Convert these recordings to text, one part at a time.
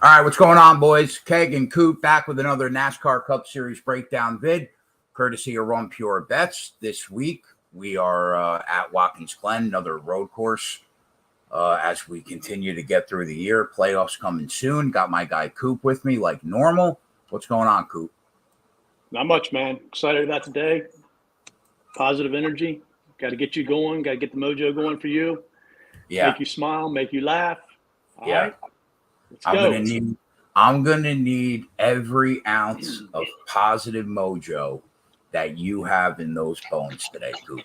All right, what's going on, boys? Keg and Coop back with another NASCAR Cup Series breakdown vid, courtesy of Run Pure Bets. This week, we are at Watkins Glen, another road course, as we continue to get through the year. Playoffs coming soon. Got my guy Coop with me like normal. What's going on, Coop? Not much, man. Excited about today. Positive energy. Got to get you going. Got to get the mojo going for you. Yeah. Make you smile. Make you laugh. All right. Let's go. I'm gonna need every ounce of positive mojo that you have in those bones today, Coop,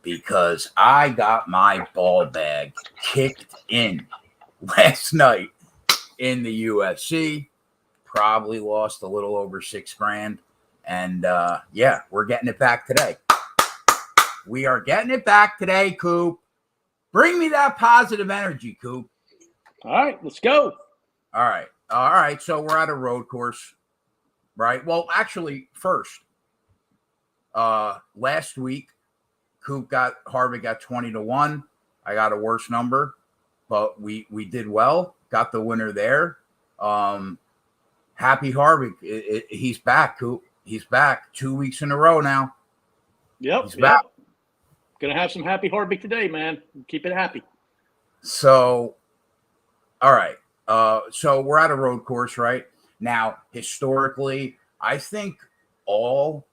because I got my ball bag kicked in last night in the UFC. Probably lost a little over $6,000, and yeah, we're getting it back today. We are getting it back today, Coop. Bring me that positive energy, Coop. All right, let's go. All right. So we're at a road course, right? Well, actually, first, last week, Harvick got 20-1. I got a worse number, but we did well. Got the winner there. Happy Harvick. He's back, Coop. He's back 2 weeks in a row now. Yep. He's back. Gonna have some happy Harvick today, man. Keep it happy. So, all right. So we're at a road course right now. Historically, I think all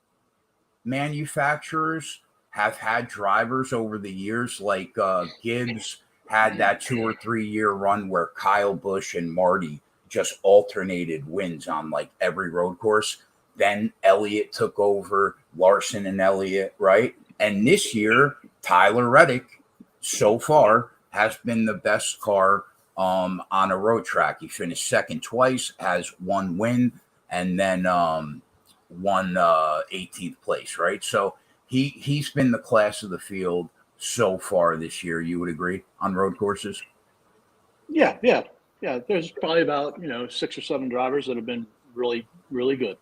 manufacturers have had drivers over the years, like Gibbs had that 2 or 3 year run where Kyle Busch and Marty just alternated wins on like every road course. Then Elliott took over, Larson and Elliott, right? And this year, Tyler Reddick so far has been the best car on a road track. He finished second twice, has one win, and then won 18th place, right? So he's been the class of the field so far this year. You would agree on road courses? Yeah. There's probably about 6 or 7 drivers that have been really, really good.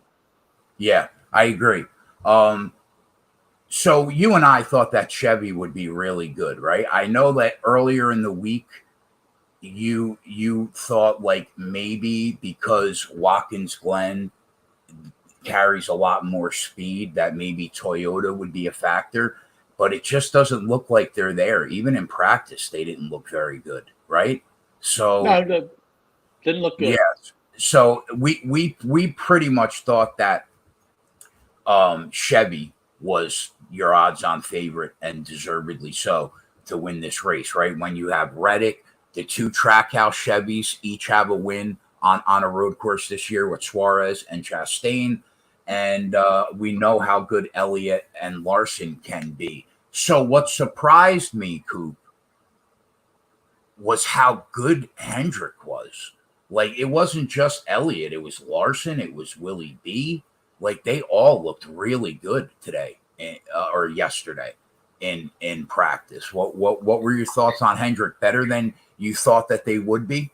Yeah, I agree. So you and I thought that Chevy would be really good, right? I know that earlier in the week, you thought like maybe because Watkins Glen carries a lot more speed that maybe Toyota would be a factor, but it just doesn't look like they're there. Even in practice, they didn't look very good, right? So no, didn't look good. Yeah. So we pretty much thought that Chevy was your odds-on favorite, and deservedly so, to win this race, right? When you have Reddick, the 2 Trackhouse Chevys each have a win on a road course this year with Suarez and Chastain. And we know how good Elliott and Larson can be. So what surprised me, Coop, was how good Hendrick was. Like, it wasn't just Elliott. It was Larson. It was Willie B. Like, they all looked really good today or yesterday in practice. What were your thoughts on Hendrick? Better than you thought that they would be?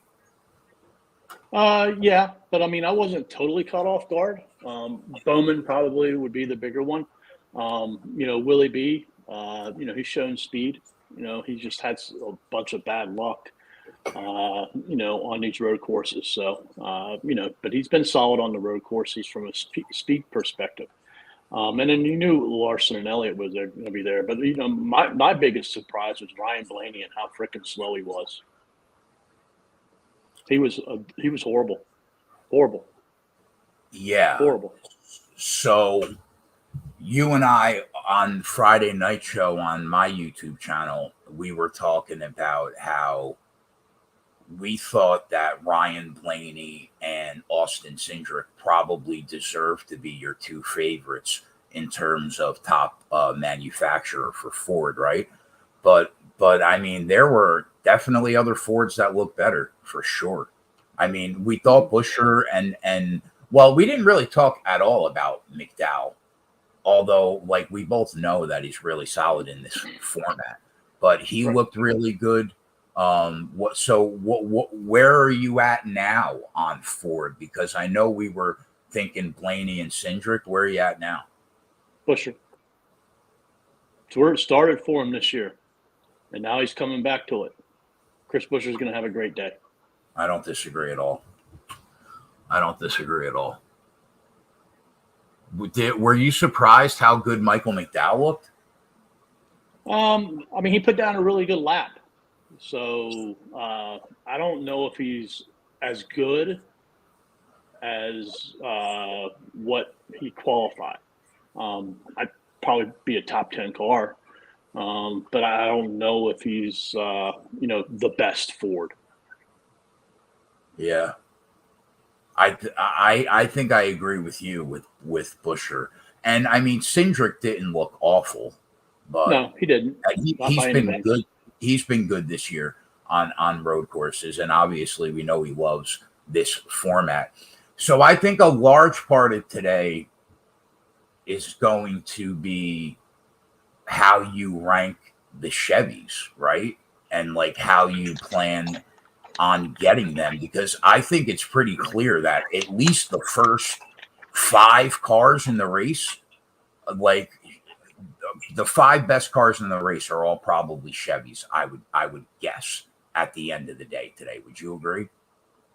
Yeah, but I mean, I wasn't totally caught off guard. Bowman probably would be the bigger one. Willie B, he's shown speed. He just had a bunch of bad luck, on these road courses. So, but he's been solid on the road courses from a speed perspective. And then you knew Larson and Elliott was going to be there. But, my biggest surprise was Ryan Blaney and how freaking slow he was. He was horrible. Horrible. Yeah. Horrible. So you and I on Friday night show on my YouTube channel, we were talking about how we thought that Ryan Blaney and Austin Cindric probably deserved to be your 2 favorites in terms of top manufacturer for Ford, right? But I mean, there were definitely other Fords that looked better for sure. I mean, we thought Buescher and well, we didn't really talk at all about McDowell, although like we both know that he's really solid in this format. But he looked really good. Where are you at now on Ford? Because I know we were thinking Blaney and Cindric. Where are you at now? Buescher. It's where it started for him this year, and now he's coming back to it. Chris Buescher's going to have a great day. I don't disagree at all. I don't disagree at all. Were you surprised how good Michael McDowell looked? I mean, he put down a really good lap. So I don't know if he's as good as what he qualified. I'd probably be a top 10 car, but I don't know if he's the best Ford. Yeah, I think I agree with you with Buescher, and I mean Cindric didn't look awful, but No, he didn't. Not he's by any been means. good. He's been good this year on road courses, and obviously we know he loves this format. So I think a large part of today is going to be how you rank the Chevys, right? And like how you plan on getting them, because I think it's pretty clear that at least the first 5 cars in the race, like the 5 best cars in the race, are all probably Chevys. I would guess at the end of the day today. Would you agree?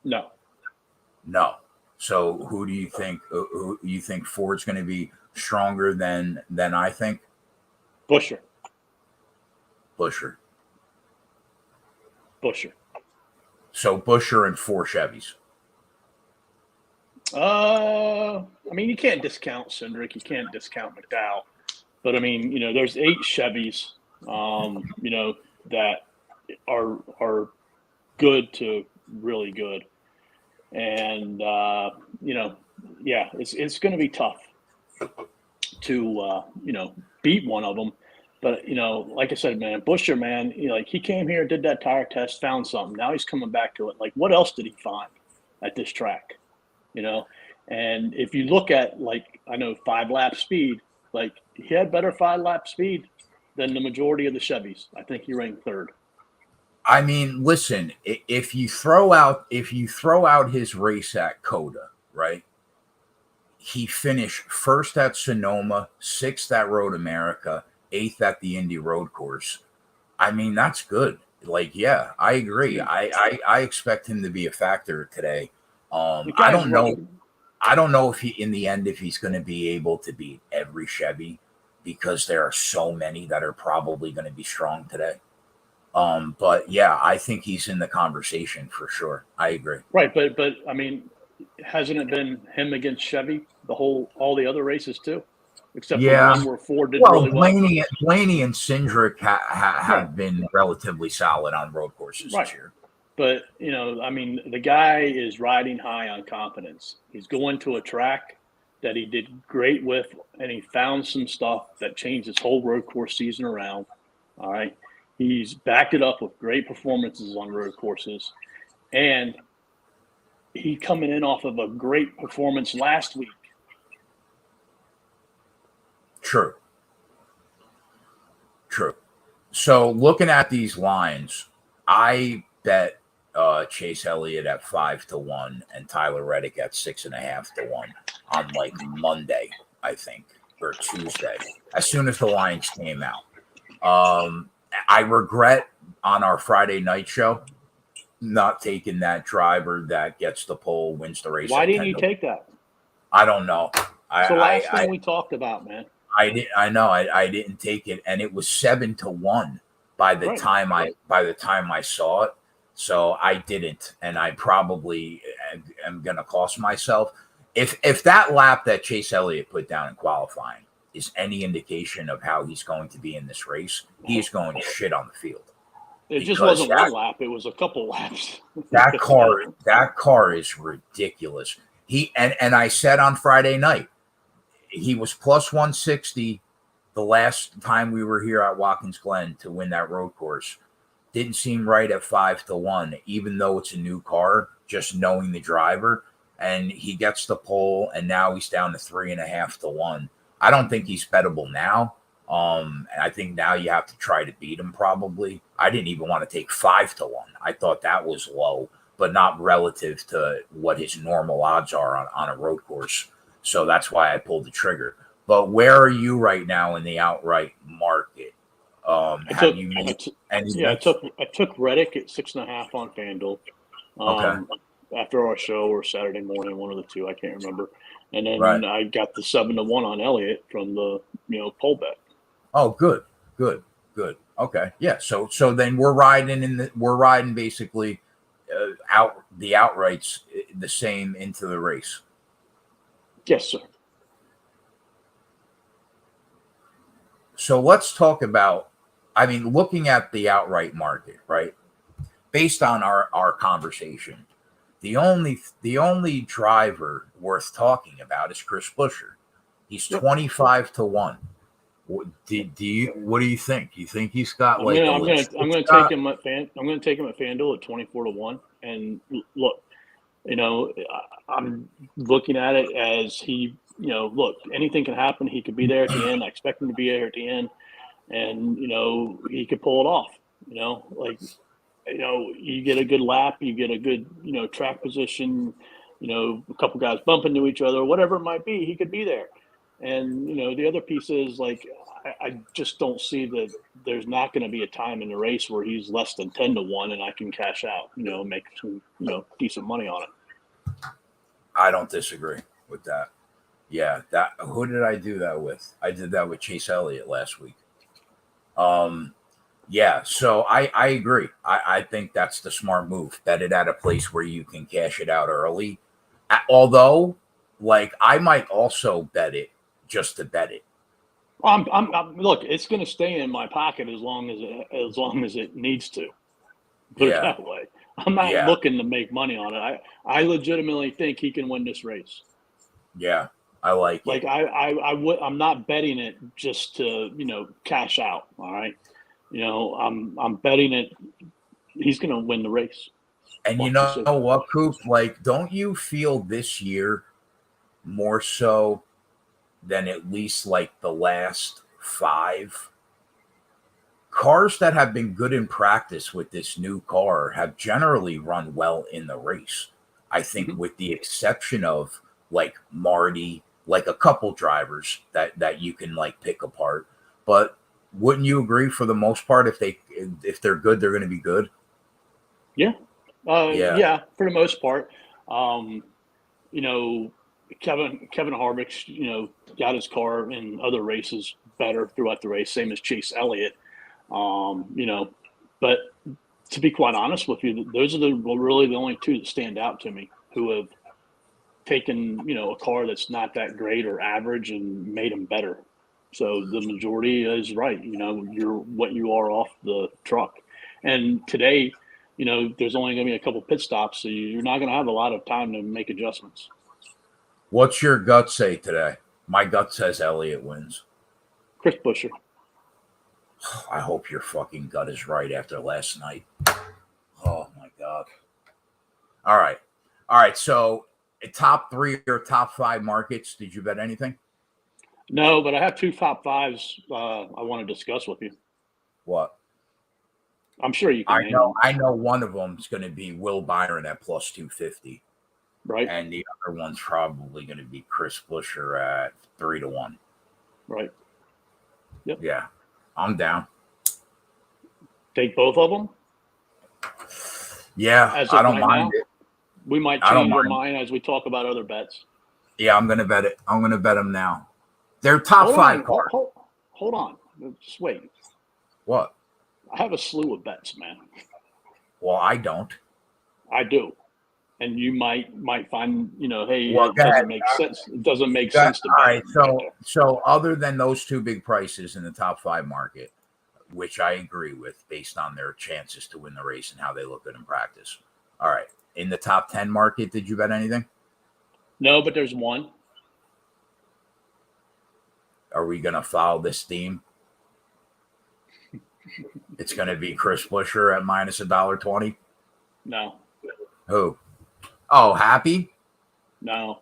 No. No. So who do you think? Who you think Ford's going to be stronger than I think? Buescher. Buescher. Buescher. So Buescher and 4 Chevys. I mean, you can't discount Cindric. You can't discount McDowell. But, I mean, there's 8 Chevys, that are good to really good. And, yeah, it's going to be tough to, beat one of them. But, like I said, man, Buescher, man, he came here, did that tire test, found something. Now he's coming back to it. Like, what else did he find at this track? And if you look at, I know 5-lap speed, he had better 5-lap speed than the majority of the Chevys. I think he ranked 3rd. I mean, listen, if you throw out his race at Coda, right? He finished 1st at Sonoma, 6th at Road America, 8th at the Indy Road Course. I mean, that's good. Yeah, I agree. I expect him to be a factor today. I don't know. I don't know if in the end, if he's going to be able to beat every Chevy, because there are so many that are probably going to be strong today. But yeah, I think he's in the conversation for sure. I agree. Right, but I mean, hasn't it been him against Chevy all the other races too, except for one where Ford did really well? Blaney and Cindric have been relatively solid on road courses this year. But, I mean, the guy is riding high on confidence. He's going to a track that he did great with, and he found some stuff that changed his whole road course season around. All right. He's backed it up with great performances on road courses. And he's coming in off of a great performance last week. True. So looking at these lines, I bet Chase Elliott at 5-1 and Tyler Reddick at 6.5-1 on Monday, I think, or Tuesday, as soon as the lines came out. I regret on our Friday night show not taking that driver that gets the pole, wins the race. Why didn't you take that? I don't know. It's the last thing we talked about, man. I didn't take it, and it was 7-1 by the time I saw it. So I didn't, and I probably am going to cost myself. If that lap that Chase Elliott put down in qualifying is any indication of how he's going to be in this race, he is going to shit on the field. It just wasn't one lap; it was a couple laps. that car is ridiculous. And I said on Friday night, he was plus 160 the last time we were here at Watkins Glen to win that road course. Didn't seem right at 5-1, even though it's a new car, just knowing the driver. And he gets the pole, and now he's down to 3.5-1. I don't think he's bettable now. I think now you have to try to beat him probably. I didn't even want to take 5-1. I thought that was low, but not relative to what his normal odds are on a road course. So that's why I pulled the trigger. But where are you right now in the outright market? I took Reddick at 6.5 on FanDuel. Okay. after our show or Saturday morning, one of the two, I can't remember. And then Right. I got the 7-1 on Elliott from the pole bet. Oh, good. Okay, yeah. So then we're riding basically out the outrights the same into the race. Yes, sir. So let's talk about. I mean, looking at the outright market, right? Based on our conversation, the only driver worth talking about is Chris Buescher. He's 25-1. What do you think? You think he's got like a legit I'm gonna shot? take him at FanDuel at 24-1. And look, I'm looking at it as he, look, anything can happen. He could be there at the end. I expect him to be there at the end, and he could pull it off. You get a good lap, you get a good track position, a couple guys bump into each other, whatever it might be, he could be there. And the other piece is like I just don't see that there's not going to be a time in the race where he's less than 10-1 and I can cash out, make some decent money on it. I don't disagree with that. Yeah, who did I do that with? I did that with Chase Elliott last week. Yeah, so I agree. I think that's the smart move. Bet it at a place where you can cash it out early. Although, like, I might also bet it just to bet it. Look, it's going to stay in my pocket as long as it needs to. Put it that way. I'm not looking to make money on it. I legitimately think he can win this race. Yeah, I like it. I'm not betting it just to cash out. All right, I'm betting it. He's going to win the race. And you know what, Coop? Like, don't you feel this year more so than at least like the last 5 cars that have been good in practice with this new car have generally run well in the race? I think with the exception of like Marty, like a couple drivers that you can like pick apart. But wouldn't you agree for the most part, if they're good, they're going to be good? Yeah. Yeah, for the most part. Kevin Harvick, got his car in other races better throughout the race, same as Chase Elliott. But to be quite honest with you, those are really the only two that stand out to me who have taken, a car that's not that great or average and made them better. So the majority is right. You're what you are off the truck. And today, there's only going to be a couple pit stops, so you're not going to have a lot of time to make adjustments. What's your gut say today? My gut says Elliott wins. Chris Buescher. I hope your fucking gut is right after last night. Oh, my God. All right. So top 3 or top 5 markets, did you bet anything? No, but I have 2 top 5s I want to discuss with you. What? I'm sure you can. I know one of them is going to be Will Byron at plus 250. Right. And the other one's probably going to be Chris Buescher at 3-1. Right. Yep. Yeah. I'm down. Take both of them? Yeah, I don't mind it. We might change our mind as we talk about other bets. Yeah, I'm going to bet it. I'm going to bet them now. They're top 5 cars. Hold on. Just wait. What? I have a slew of bets, man. Well, I don't. I do. And you might find, hey, it doesn't make sense. It doesn't make sense to bet. All right. So other than those 2 big prices in the top 5 market, which I agree with based on their chances to win the race and how they look good in practice. All right. In the top 10 market, did you bet anything? No, but there's one. Are we going to follow this theme? It's going to be Chris Buescher at minus $1.20? No. Who? Oh, Happy? No.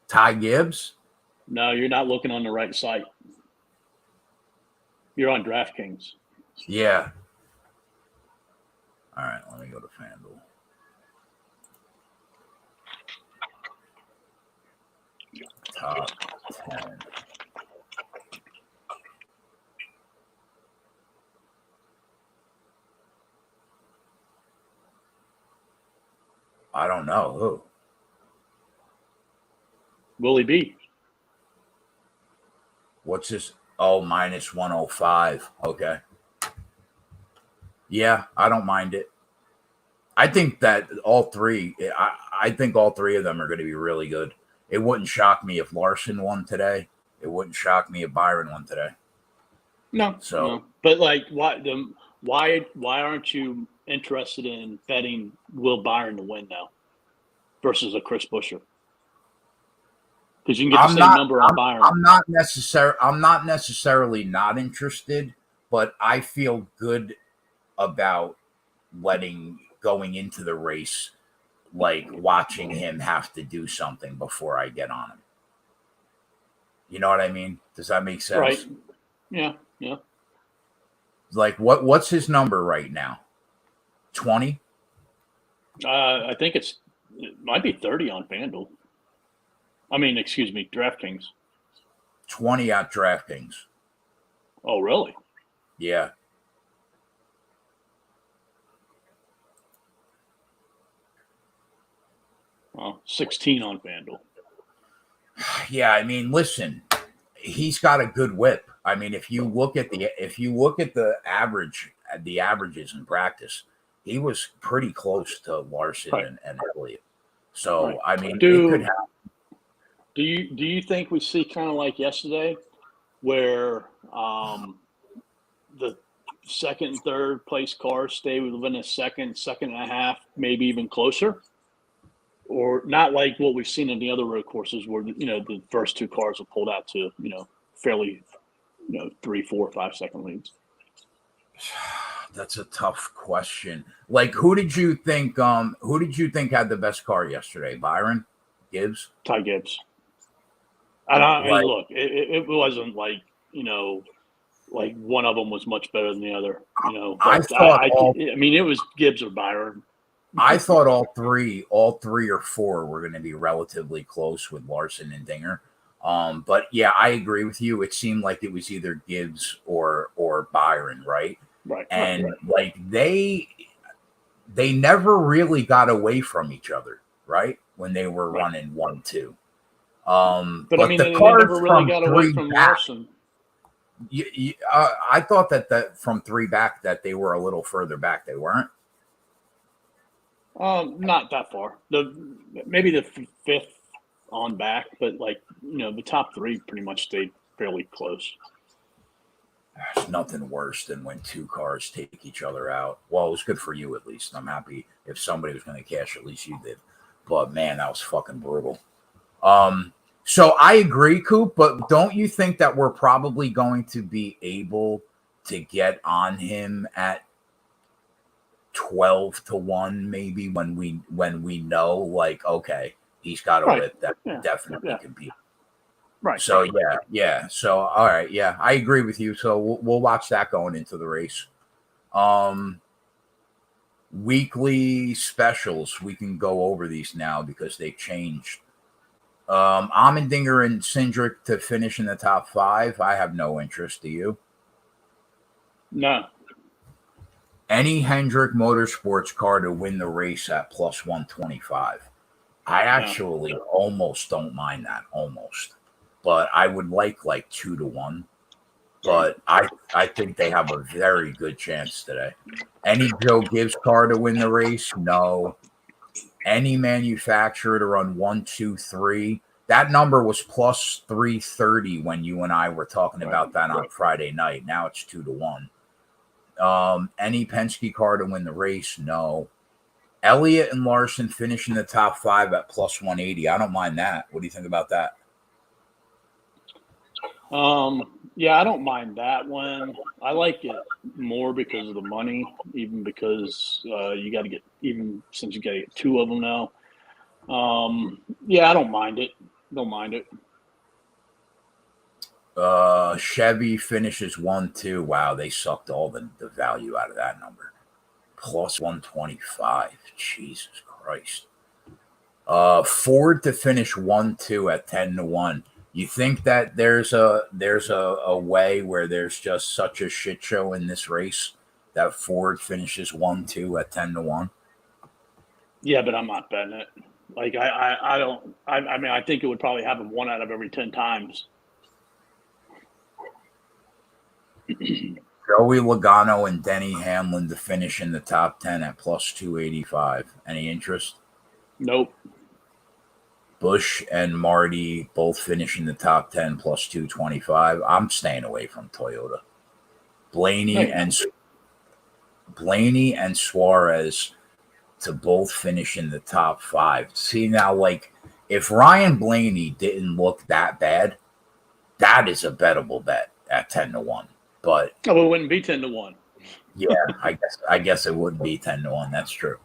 Ty Gibbs? No, you're not looking on the right site. You're on DraftKings. Yeah. All right, let me go to FanDuel. Top 10. I Oh, Willie B. what's this? Oh, minus 105. Okay. Yeah, I don't mind it. I think that I think all three of them are going to be really good. It wouldn't shock me if Larson won today. It wouldn't shock me if Byron won today. No, So no. But like, why aren't you interested in betting Will Byron to win now versus a Chris Buescher? Because you can get the same number on Byron. I'm not necessarily not interested, but I feel good about going into the race, like watching him have to do something before I get on him. You know what I mean? Does that make sense? Right. Yeah. Yeah. Like what's his number right now? 20? I think it might be 30 on FanDuel. I mean, excuse me, DraftKings. 20 at DraftKings. Oh, really? Yeah. Well, 16 on FanDuel. Yeah, I mean, listen, he's got a good whip. I mean, if you look at the averages in practice, he was pretty close to Larson Right. and Elliott. So Right. I mean, it could happen. Do you think we see kind of like yesterday, where the second and third place cars stay within a second and a half, maybe even closer? Or not like what we've seen in the other road courses where, the first two cars are pulled out to, fairly, 3, 4, 5 second leads. That's a tough question. Like, who did you think had the best car yesterday? Byron? Gibbs? Ty Gibbs. And look, it wasn't like, like one of them was much better than the other, I mean, it was Gibbs or Byron. I thought all three or four were going to be relatively close with Larson and Dinger. But yeah, I agree with you. It seemed like it was either Gibbs or Byron, right? Right. And like they never really got away from each other, right? When they were running 1-2. But I mean, the they cars never really got away from Larson. I thought that from three back that they were a little further back. They weren't. Not that far. Maybe the fifth on back, but like the top three pretty much stayed fairly close. There's nothing worse than when two cars take each other out. Well, it was good for you at least. I'm happy if somebody was going to cash, at least you did. But man, that was fucking brutal. So I agree, Coop, but don't you think that we're probably going to be able to get on him at 12-1, maybe when we know, like, okay, he's got a whip that definitely can be. Right. So yeah. So all right, yeah, I agree with you. So we'll watch that going into the race. Weekly specials, we can go over these now because they changed. Allmendinger and Cindric to finish in the top 5. I have no interest. Do you? No. Any Hendrick Motorsports car to win the race at plus 125. I actually almost don't mind that, almost. But I would like 2-1. But I think they have a very good chance today. Any Joe Gibbs car to win the race? No. Any manufacturer to run 1, 2, 3. That number was plus 330 when you and I were talking about that on Friday night. Now it's 2-1. Any Penske car to win the race? No. Elliott and Larson finish in the top 5 at plus 180. I don't mind that. What do you think about that? Yeah, I don't mind that one. I like it more because of the money, even because you got to get, even since you got to get 2 of them now. Yeah, I don't mind it. Don't mind it. Chevy finishes 1-2. Wow, they sucked all the value out of that number. Plus 125. Jesus Christ. Ford to finish 1-2 at 10-1. You think that there's a way where there's just such a shit show in this race that Ford finishes 1-2 at 10-1? Yeah, but I'm not betting it. Like I don't. I mean, I think it would probably happen 1 out of every 10 times. Joey Logano and Denny Hamlin to finish in the top 10 at plus 285. Any interest? Nope. Busch and Marty both finish in the top 10 plus 225. I'm staying away from Toyota. Blaney and Suarez to both finish in the top 5. See, now, like, if Ryan Blaney didn't look that bad, that is a bettable bet at 10-1. But it wouldn't be 10-1. Yeah, I guess it wouldn't be 10-1. That's true.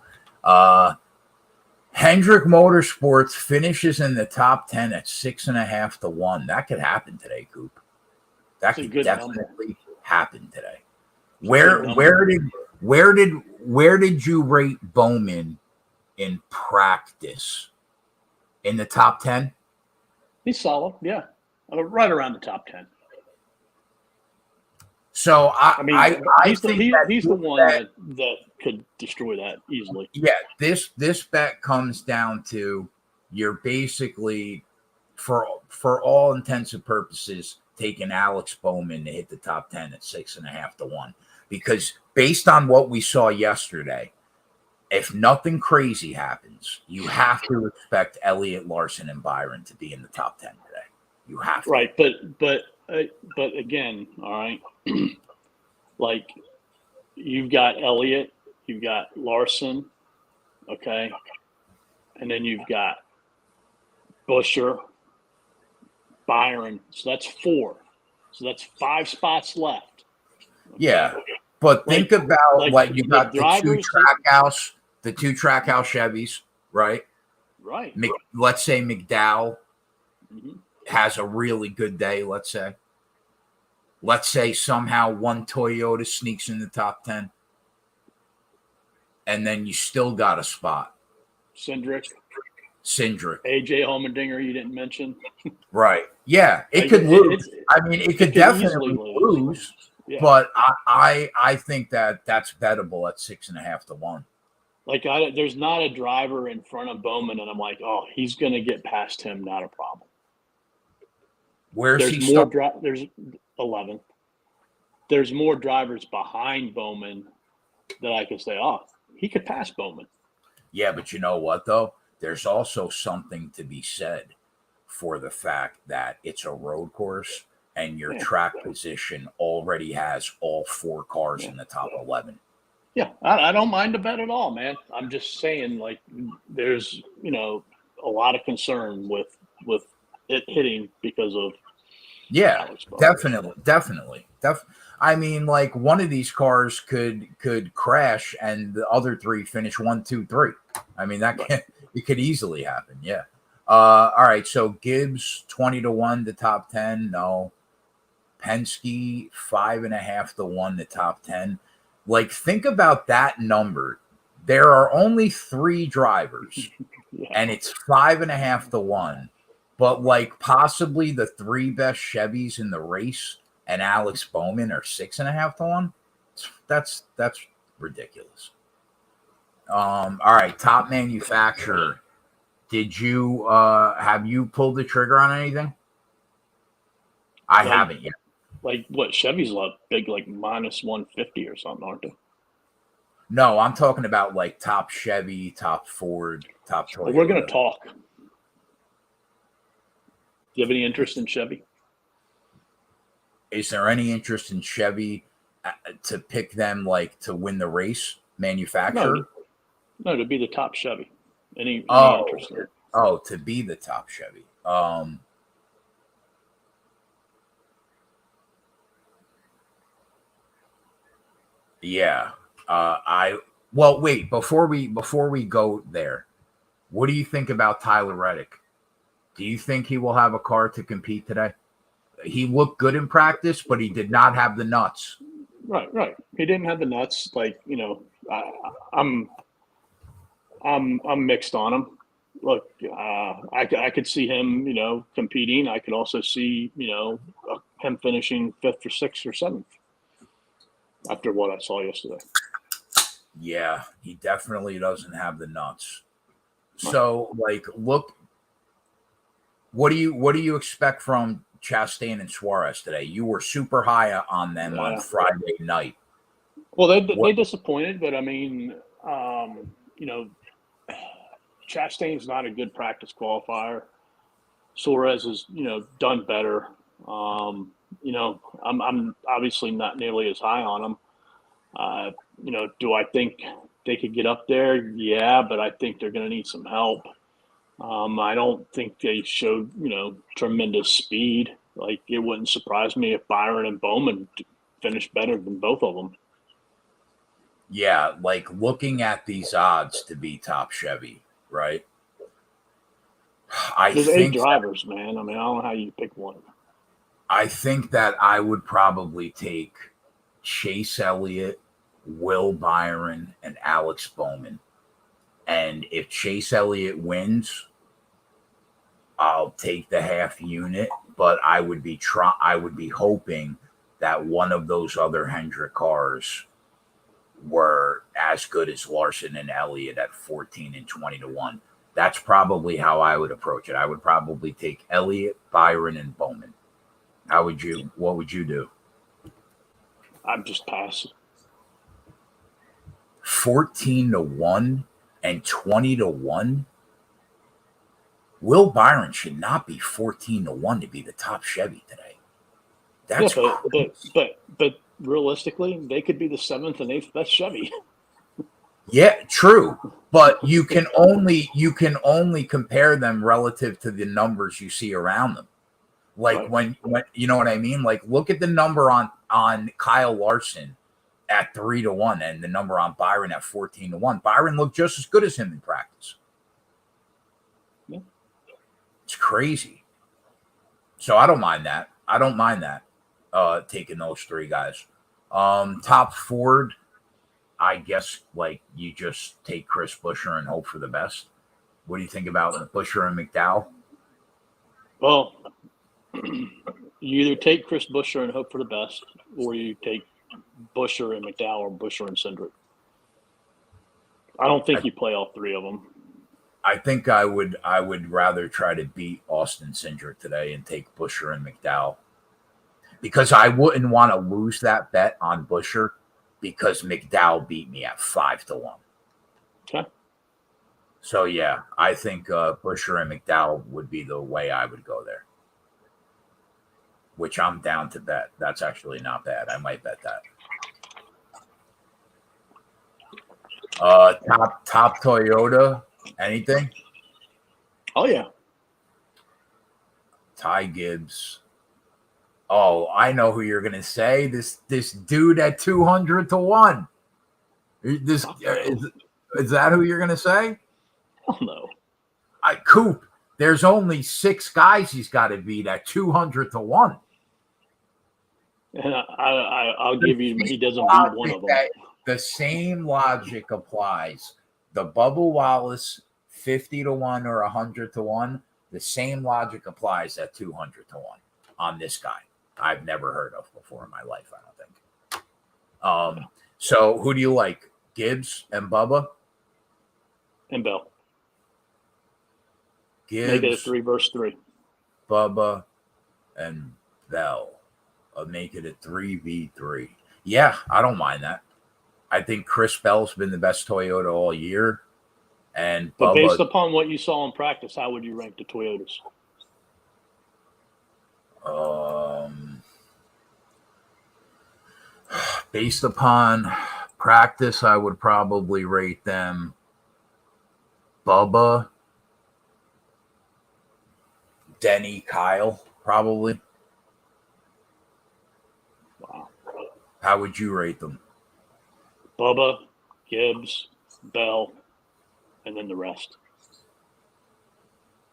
Hendrick Motorsports finishes in the top 10 at 6.5-1. That could happen today, Coop. That could definitely happen today. Where did you rate Bowman in practice? In the top 10? He's solid, yeah. Right around the top 10. So I think he's the one that could destroy that easily. Yeah, this bet comes down to you're basically for all intents and purposes taking Alex Bowman to hit the top 10 at 6.5-1, because based on what we saw yesterday, if nothing crazy happens, you have to expect Elliott, Larson, and Byron to be in the top 10 today. You have to. Right, but again, all right, like you've got Elliott, you've got Larson, okay, and then you've got Buescher, Byron. So that's 4. So that's 5 spots left. Okay? Yeah, but think about you got the 2 Trackhouse Chevys, right? Right. Let's say McDowell has a really good day, let's say. Let's say somehow one Toyota sneaks in the top 10. And then you still got a spot. Cindric. AJ Allmendinger, you didn't mention. Right. Yeah, it could lose. It could definitely lose. Yeah. But I think that's bettable at 6.5-1. Like there's not a driver in front of Bowman, and I'm like, oh, he's going to get past him, not a problem. There's 11. There's more drivers behind Bowman that I could say, oh, he could pass Bowman. Yeah, but you know what, though? There's also something to be said for the fact that it's a road course and your track position already has all 4 cars in the top 11. Yeah, I don't mind the bet at all, man. I'm just saying, like, there's, a lot of concern with it hitting because of definitely. I mean, like, one of these cars could crash and the other 3 finish 1, 2, 3. I mean, it could easily happen. Yeah. All right. So Gibbs 20-1 the top 10. No. Penske 5.5-1 the top 10. Like, think about that number. There are only 3 drivers, and it's 5.5-1. But like possibly the 3 best Chevys in the race and Alex Bowman are 6.5-1. That's ridiculous. All right, top manufacturer. Did you have you pulled the trigger on anything? I haven't yet. Like what? Chevy's a lot big, like minus 150 or something, aren't they? No, I'm talking about like top Chevy, top Ford, top Toyota. Well, we're gonna talk. Do you have any interest in Chevy? Is there any interest in Chevy to pick them like to win the race? Manufacturer? No, to be the top Chevy. Any interest in it? Oh, to be the top Chevy. Yeah. Wait, before we go there, what do you think about Tyler Reddick? Do you think he will have a car to compete today? He looked good in practice, but he did not have the nuts. Right. He didn't have the nuts. Like, I'm mixed on him. Look, I could see him, competing. I could also see, him finishing 5th or 6th or 7th after what I saw yesterday. Yeah, he definitely doesn't have the nuts. So, like, look, what do you expect from Chastain and Suarez today? You were super high on them on Friday night. Well, they disappointed, but I mean, you know, Chastain's not a good practice qualifier. Suarez has, done better. You know, I'm obviously not nearly as high on him. Do I think they could get up there? Yeah, but I think they're going to need some help. I don't think they showed, tremendous speed. Like, it wouldn't surprise me if Byron and Bowman finished better than both of them. Yeah, like looking at these odds to be top Chevy, right? There's 8 drivers, man. I mean, I don't know how you pick one. I think that I would probably take Chase Elliott, Will Byron, and Alex Bowman. And if Chase Elliott wins, I'll take the half unit, but I would be hoping that one of those other Hendrick cars were as good as Larson and Elliott at 14 and 20 to 1. That's probably how I would approach it. I would probably take Elliott, Byron, and Bowman. What would you do? I'm just passing. 14 to 1 and 20 to 1. Will Byron should not be 14 to 1 to be the top Chevy today. That's but realistically, they could be the 7th and 8th best Chevy. Yeah, true. But you can only compare them relative to the numbers you see around them. Like right. when you know what I mean? Like, look at the number on Kyle Larson at 3 to 1 and the number on Byron at 14 to 1. Byron looked just as good as him in practice. Yeah. It's crazy. So I don't mind that. Taking those 3 guys. Top Ford, I guess, like, you just take Chris Buescher and hope for the best. What do you think about Buescher and McDowell? Well, you either take Chris Buescher and hope for the best, or you take Buescher and McDowell or Buescher and Cindric. I don't think you play all 3 of them. I think I would rather try to beat Austin Cindric today and take Buescher and McDowell, because I wouldn't want to lose that bet on Buescher because McDowell beat me at 5 to 1. Okay. So yeah, I think Buescher and McDowell would be the way I would go there, which I'm down to bet. That's actually not bad. I might bet that. Top Toyota, anything? Oh yeah. Ty Gibbs. Oh, I know who you're gonna say. This dude at 200 to 1. Is that who you're gonna say? Oh no. Coop. There's only 6 guys he's got to beat at 200 to 1. And I'll give you, he doesn't beat one of them. The same logic applies. The Bubba Wallace 50 to 1 or 100 to 1. The same logic applies at 200 to 1 on this guy. I've never heard of before in my life, I don't think. So who do you like? Gibbs and Bubba? And Bell. Gibbs. Make it a 3 versus 3. Bubba and Bell. Make it a 3v3. Yeah, I don't mind that. I think Chris Bell's been the best Toyota all year. But based upon what you saw in practice, how would you rank the Toyotas? Based upon practice, I would probably rate them Bubba, Denny, Kyle, probably. Wow. How would you rate them? Bubba, Gibbs, Bell, and then the rest.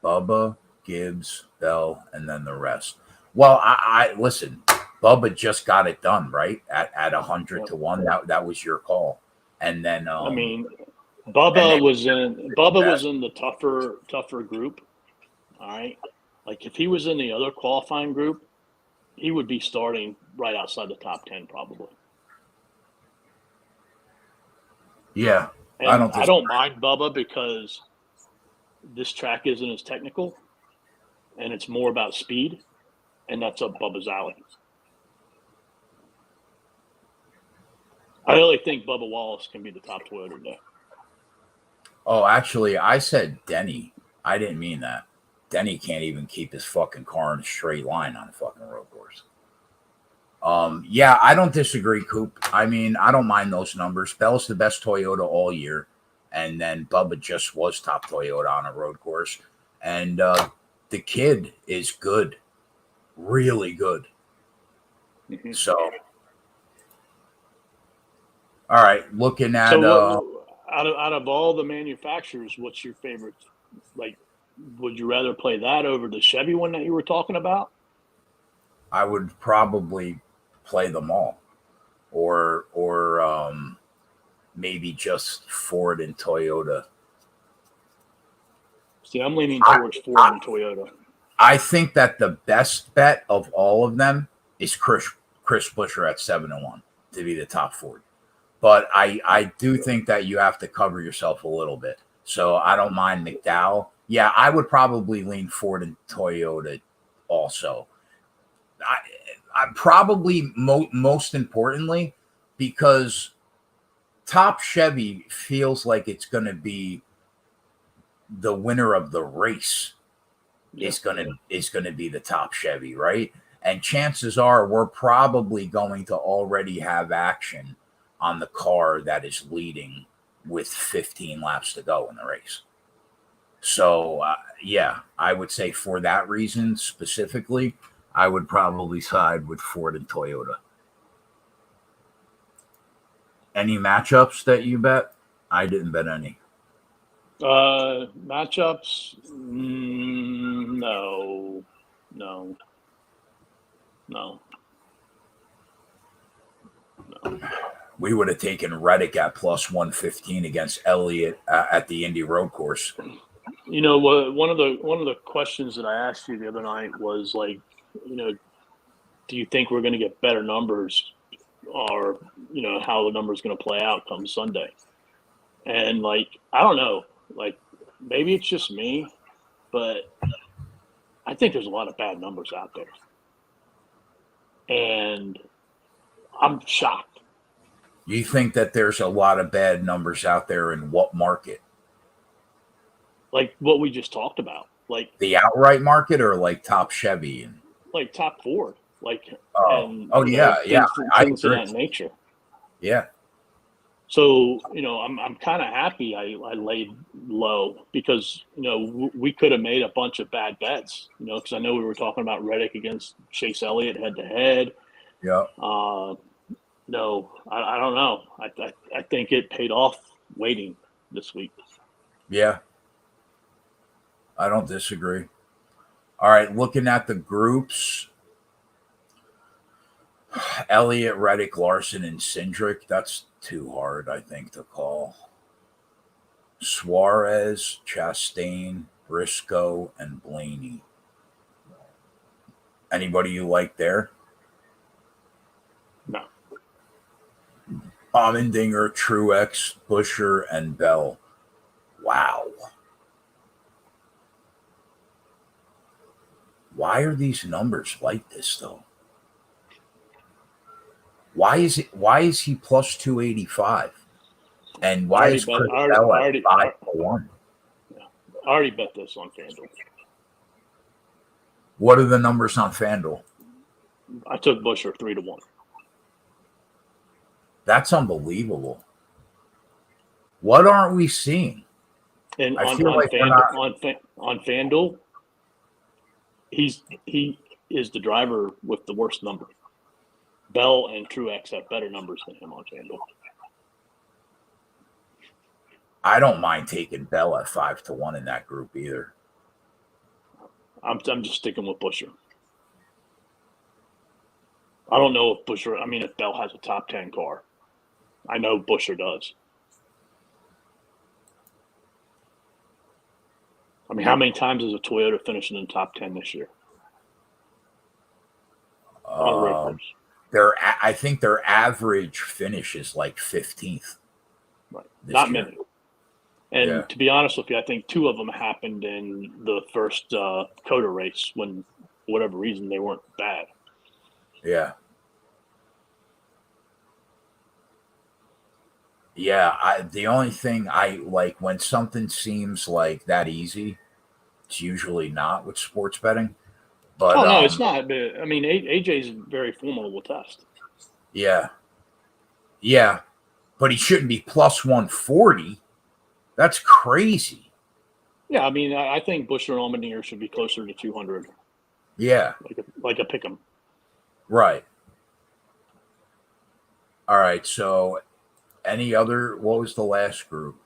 Bubba, Gibbs, Bell, and then the rest. Well, I listen. Bubba just got it done, right? At 100 to 1. That was your call. And then I mean, Bubba was in the tougher group. All right. Like, if he was in the other qualifying group, he would be starting right outside the top 10 probably. Yeah. And I don't mind Bubba because this track isn't as technical, and it's more about speed, and that's up Bubba's alley. I really think Bubba Wallace can be the top Toyota today. Oh, actually, I said Denny. I didn't mean that. Denny can't even keep his fucking car in a straight line on a fucking road course. Yeah, I don't disagree, Coop. I mean, I don't mind those numbers. Bell's the best Toyota all year, and then Bubba just was top Toyota on a road course. And the kid is good, really good. Mm-hmm. So, all right, looking at so out of all the manufacturers, what's your favorite? Like, would you rather play that over the Chevy one that you were talking about? I would probably play them all, or maybe just Ford and Toyota. See, I'm leaning towards Ford and Toyota. I think that the best bet of all of them is Chris Buescher at 7-1 to be the top Ford. But I do think that you have to cover yourself a little bit. So I don't mind McDowell. Yeah, I would probably lean Ford and Toyota also. I probably most importantly, because top Chevy feels like it's going to be the winner of the race. Yeah. is going to be the top Chevy, right? And chances are we're probably going to already have action on the car that is leading with 15 laps to go in the race. So, yeah, I would say for that reason specifically, I would probably side with Ford and Toyota. Any matchups that you bet? I didn't bet any. Matchups? No. We would have taken Reddick at plus 115 against Elliott at the Indy Road Course. You know, one of the questions that I asked you the other night was like, you know, do you think we're going to get better numbers, or you know how the numbers going to play out come Sunday? And like, I don't know, like maybe it's just me, but I think there's a lot of bad numbers out there, and I'm shocked. You think that there's a lot of bad numbers out there in what market? Like what we just talked about, like the outright market, or like top Chevy and like top Ford, like things of that nature. Yeah. So I'm kind of happy I laid low, because we could have made a bunch of bad bets, because I know we were talking about Reddick against Chase Elliott head to head. Yeah. No, I don't know. I think it paid off waiting this week. Yeah. I don't disagree. All right, looking at the groups, Elliott, Reddick, Larson, and Cindric. That's too hard, I think, to call. Suarez, Chastain, Briscoe, and Blaney. Anybody you like there? No. Allmendinger, Truex, Buescher, and Bell. Wow. Why are these numbers like this, though? Why is he plus 285? And why is Chris Bell at 5-1? I already bet this on FanDuel. What are the numbers on FanDuel? I took Buescher 3-1. That's unbelievable. What aren't we seeing? And I feel like on FanDuel, he is the driver with the worst number. Bell and Truex have better numbers than him on FanDuel. I don't mind taking Bell at 5-1 in that group either. I'm just sticking with Buescher. I don't know if Bell has a top 10 car. I know Buescher does. I mean, how many times is a Toyota finishing in the top 10 this year? On the road course. I think their average finish is like 15th. Right. Not many. And to be honest with you, I think 2 of them happened in the first COTA race when, for whatever reason, they weren't bad. Yeah. Yeah, the only thing I like when something seems like that easy, it's usually not with sports betting. But Oh, no, it's not. But, I mean, AJ's a very formidable test. yeah. Yeah. But he shouldn't be plus 140. That's crazy. Yeah, I mean, I think Buescher and Allmendinger should be closer to 200. Yeah. Like a pick 'em. Right. All right. So any other, what was the last group?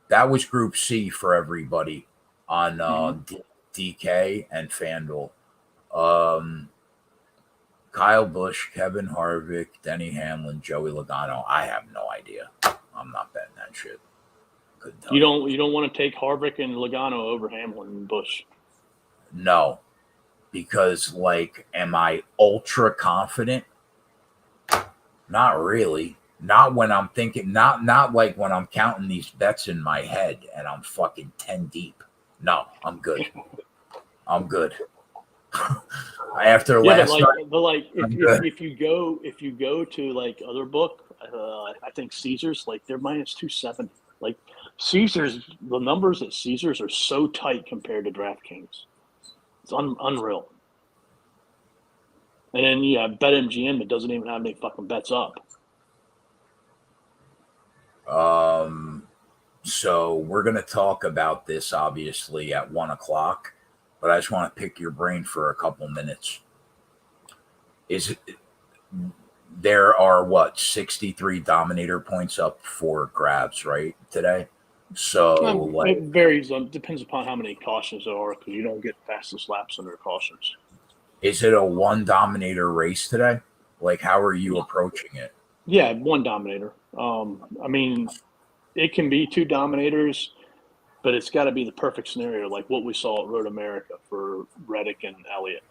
That was Group C for everybody on DK and FanDuel. Kyle Busch, Kevin Harvick, Denny Hamlin, Joey Logano. I have no idea. I'm not betting that shit. You don't want to take Harvick and Logano over Hamlin and Busch. No, because am I ultra confident? Not really. Not when I'm thinking. Not like when I'm counting these bets in my head and I'm fucking 10 deep. No, I'm good. I'm good. After last night, if you go to like other book, I think Caesars, like they're minus 270. Like Caesars, the numbers at Caesars are so tight compared to DraftKings. It's unreal. And then you have BetMGM that doesn't even have any fucking bets up. So we're gonna talk about this obviously at 1:00, but I just want to pick your brain for a couple minutes. There are 63 Dominator points up for grabs right today? So it varies. Depends upon how many cautions there are, because you don't get fastest laps under cautions. Is it a 1 Dominator race today? Like, how are you approaching it? Yeah, 1 Dominator. I mean, it can be 2 Dominators, but it's got to be the perfect scenario, like what we saw at Road America for Reddick and Elliott.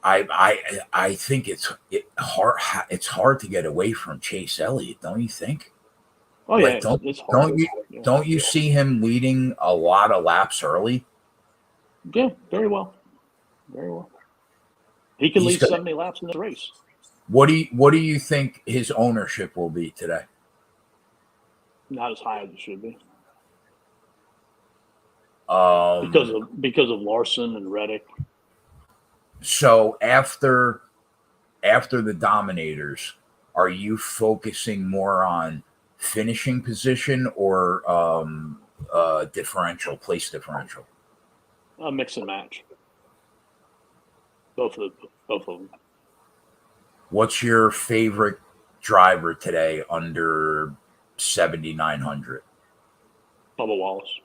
I think it's hard to get away from Chase Elliott, don't you think? Oh yeah, it's hard. Don't you see him leading a lot of laps early? Yeah, very well. Very well. He can lead 70 laps in the race. What do you think his ownership will be today? Not as high as it should be. Because of Larson and Reddick. So after the Dominators, are you focusing more on finishing position or place differential? A mix and match. Both of them. What's your favorite driver today under 7,900? Bubba Wallace.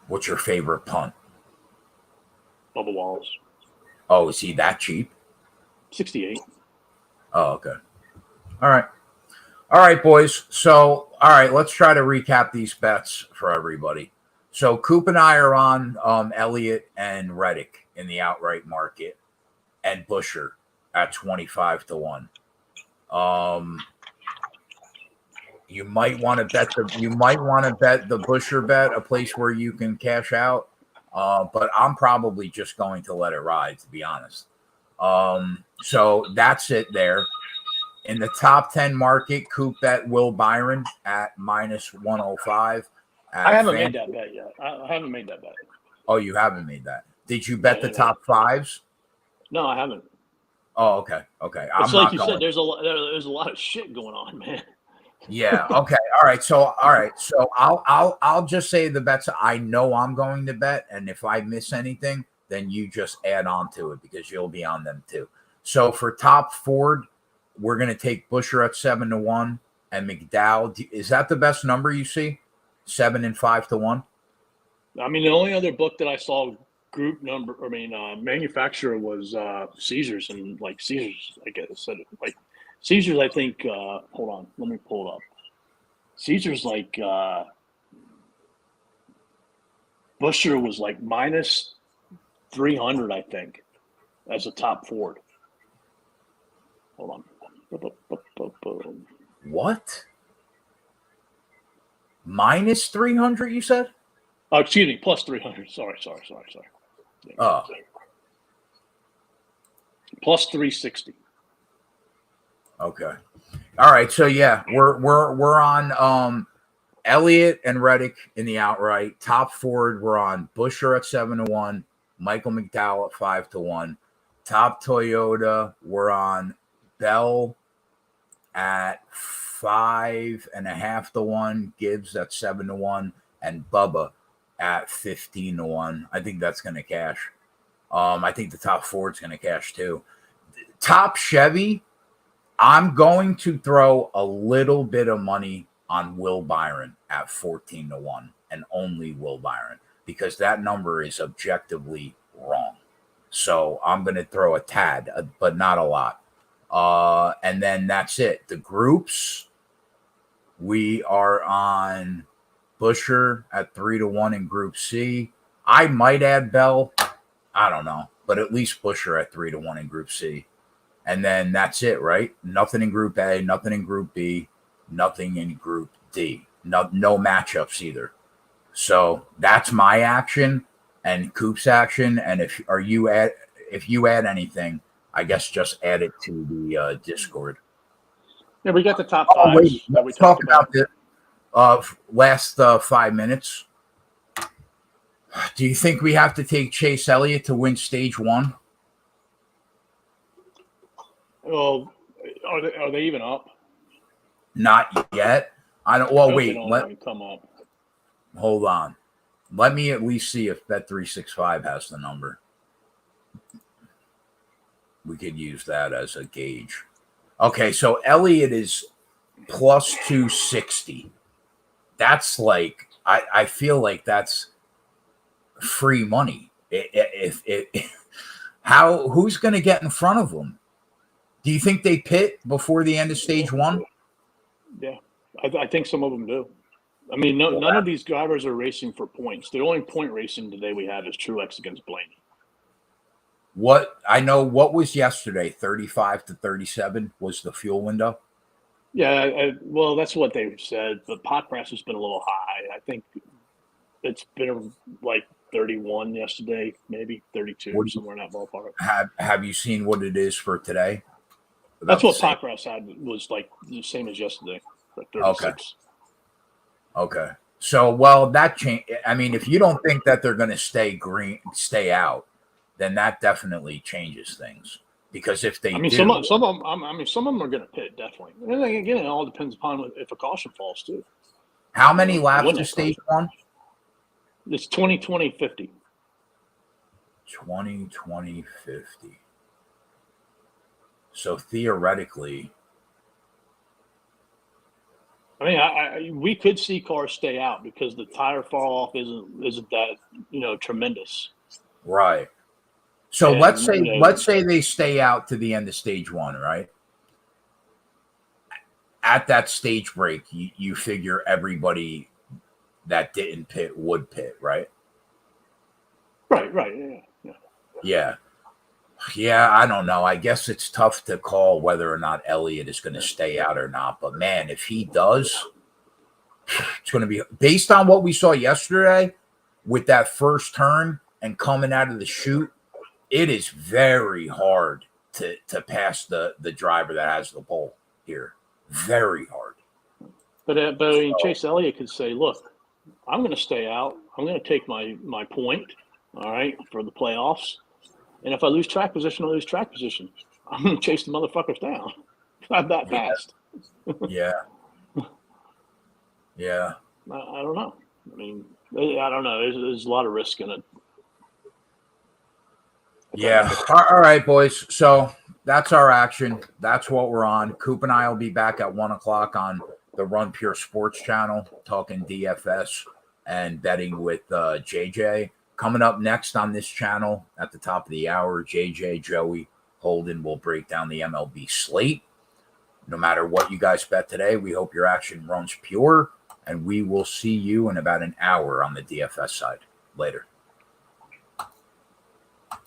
What's your favorite punt? Bubba Wallace. Oh, is he that cheap? 68. Oh, okay. All right, boys. So, all right, let's try to recap these bets for everybody. So, Coop and I are on Elliott and Reddick in the outright market, and Buescher at 25 to 1. You might want to bet the Buescher bet, a place where you can cash out. But I'm probably just going to let it ride, to be honest. So that's it there. In the top 10 market, Coop bet Will Byron at minus 105. I haven't made that bet yet. I haven't made that bet. Oh, you haven't made that. Did you bet the top 5s? No, I haven't. Oh, okay. It's like you said, there's a lot of shit going on, man. Yeah. Okay. All right. So I'll just say the bets I know I'm going to bet, and if I miss anything, then you just add on to it because you'll be on them too. So for top Ford, we're going to take Buescher at 7 to 1 and McDowell. Is that the best number you see? 7 and 5 to 1. I mean, the only other book that I saw manufacturer was Caesars, and like Caesars, I guess said like Caesars. I think. Hold on, let me pull it up. Caesars like Buescher was like minus 300, I think, as a top Ford. Hold on. What? Minus 300, you said? Oh, excuse me, plus 300. Sorry. Oh. Plus 360. Okay. All right. So yeah, we're on Elliott and Reddick in the outright. Top forward, we're on Buescher at 7-1, Michael McDowell at 5-1. Top Toyota, we're on Bell at 5.5-1, Gibbs at 7-1, and Bubba at 15-1. I think that's going to cash. I think the top forward's going to cash too. Top Chevy, I'm going to throw a little bit of money on Will Byron at 14-1, and only Will Byron, because that number is objectively wrong. So I'm going to throw a tad, but not a lot. And then that's it. The groups, we are on Buescher at 3-1 in Group C. I might add Bell. I don't know, but at least Buescher at 3-1 in Group C. And then that's it, right? Nothing in Group A, nothing in Group B, nothing in Group D. No matchups either. So that's my action and Coop's action. And if you add anything, I guess just add it to the Discord. Yeah, we got the top five. Wait, let's talk about the last 5 minutes. Do you think we have to take Chase Elliott to win stage 1? Well, are they even up? Not yet. I don't. Well, wait. Come up. Hold on. Let me at least see if Bet365 has the number. We could use that as a gauge. Okay, so Elliott is plus 260. That's like I feel like that's free money. Who's going to get in front of him? Do you think they pit before the end of stage 1? Yeah, I think some of them do. I mean, none of these drivers are racing for points. The only point racing today we have is Truex against Blaney. What was yesterday, 35-37 was the fuel window. Yeah, well, that's what they said. The pot price has been a little high. I think it's been like 31 yesterday, maybe 32, somewhere in that ballpark. Have you seen what it is for today? That's what pot price had, was like the same as yesterday, like 36. Okay. So, well, that change. I mean, if you don't think that they're going to stay out, then that definitely changes things. Because if they, some of them are going to pit, definitely. And then again, it all depends upon if a caution falls too. How many laps to stage 1? It's 20-20-50. 20-20-50. So theoretically, I mean, we could see cars stay out because the tire fall off isn't that tremendous. Right. So let's say they stay out to the end of stage 1, right? At that stage break, you figure everybody that didn't pit would pit, right? Right. Yeah. I don't know. I guess it's tough to call whether or not Elliott is going to stay out or not. But man, if he does, it's going to be based on what we saw yesterday with that first turn and coming out of the chute. It is very hard to pass the driver that has the pole here. Very hard. But I mean, Chase Elliott could say, "Look, I'm going to stay out. I'm going to take my point, all right, for the playoffs. And if I lose track position, I lose track position. I'm going to chase the motherfuckers down. I'm that fast." Yeah. I don't know. I mean, I don't know. There's a lot of risk in it. Yeah. All right, boys. So that's our action. That's what we're on. Coop and I will be back at 1:00 on the Run Pure Sports channel, talking DFS and betting with JJ. Coming up next on this channel at the top of the hour, JJ, Joey, Holden will break down the MLB slate. No matter what you guys bet today, we hope your action runs pure, and we will see you in about an hour on the DFS side. Later.